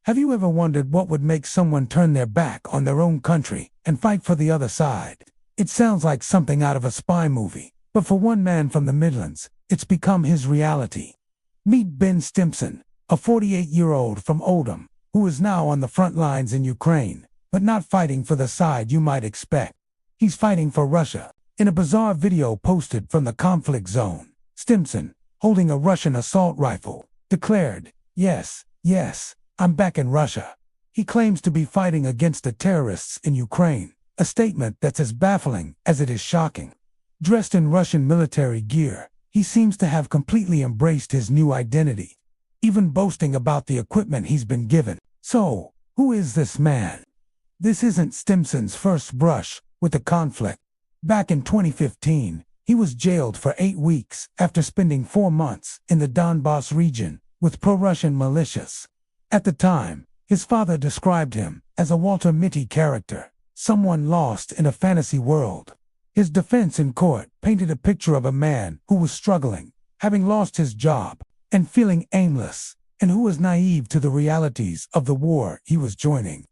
Have you ever wondered what would make someone turn their back on their own country and fight for the other side? It sounds like something out of a spy movie, but for one man from the Midlands, it's become his reality. Meet Ben Stimson, a 48-year-old from Oldham, who is now on the front lines in Ukraine, but not fighting for the side you might expect. He's fighting for Russia. In a bizarre video posted from the conflict zone, Stimson, holding a Russian assault rifle, declared, yes, I'm back in Russia." He claims to be fighting against the terrorists in Ukraine, a statement that's as baffling as it is shocking. Dressed in Russian military gear, he seems to have completely embraced his new identity, even boasting about the equipment he's been given. So, who is this man? This isn't Stimson's first brush with the conflict. Back in 2015, he was jailed for 8 weeks after spending 4 months in the Donbass region with pro-Russian militias. At the time, his father described him as a Walter Mitty character, someone lost in a fantasy world. His defense in court painted a picture of a man who was struggling, having lost his job, and feeling aimless, and who was naive to the realities of the war he was joining.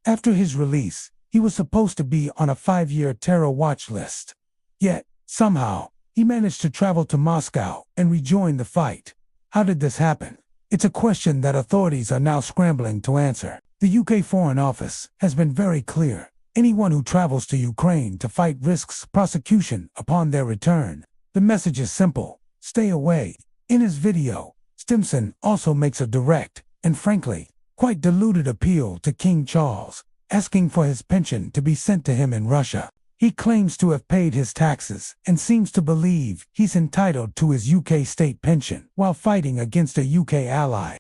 After his release, he was supposed to be on a 5-year terror watch list. Yet, somehow, he managed to travel to Moscow and rejoin the fight. How did this happen? It's a question that authorities are now scrambling to answer. The UK Foreign Office has been very clear. Anyone who travels to Ukraine to fight risks prosecution upon their return. The message is simple: stay away. In his video, Stimson also makes a direct, and frankly, quite diluted appeal to King Charles, asking for his pension to be sent to him in Russia. He claims to have paid his taxes and seems to believe he's entitled to his UK state pension while fighting against a UK ally.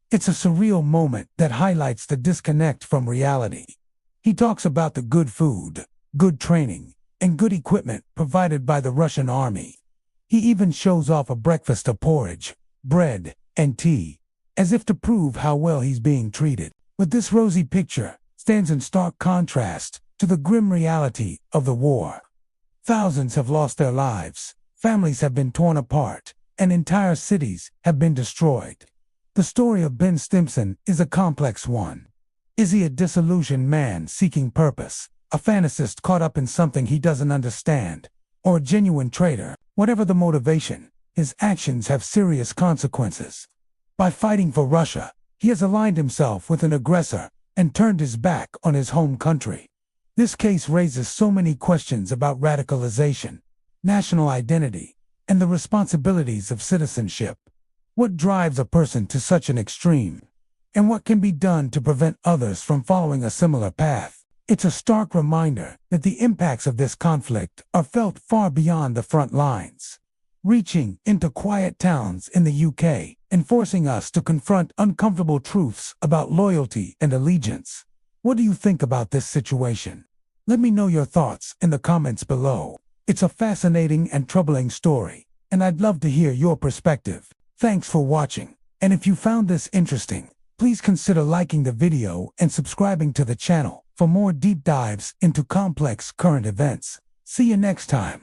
It's a surreal moment that highlights the disconnect from reality. He talks about the good food, good training, and good equipment provided by the Russian army. He even shows off a breakfast of porridge, bread, and tea, as if to prove how well he's being treated. But this rosy picture stands in stark contrast to the grim reality of the war. Thousands have lost their lives, families have been torn apart, and entire cities have been destroyed. The story of Ben Stimson is a complex one. Is he a disillusioned man seeking purpose, a fantasist caught up in something he doesn't understand, or a genuine traitor? Whatever the motivation, his actions have serious consequences. By fighting for Russia, he has aligned himself with an aggressor and turned his back on his home country. This case raises so many questions about radicalization, national identity, and the responsibilities of citizenship. What drives a person to such an extreme? And what can be done to prevent others from following a similar path? It's a stark reminder that the impacts of this conflict are felt far beyond the front lines, reaching into quiet towns in the UK and forcing us to confront uncomfortable truths about loyalty and allegiance. What do you think about this situation? Let me know your thoughts in the comments below. It's a fascinating and troubling story, and I'd love to hear your perspective. Thanks for watching, and if you found this interesting, please consider liking the video and subscribing to the channel for more deep dives into complex current events. See you next time.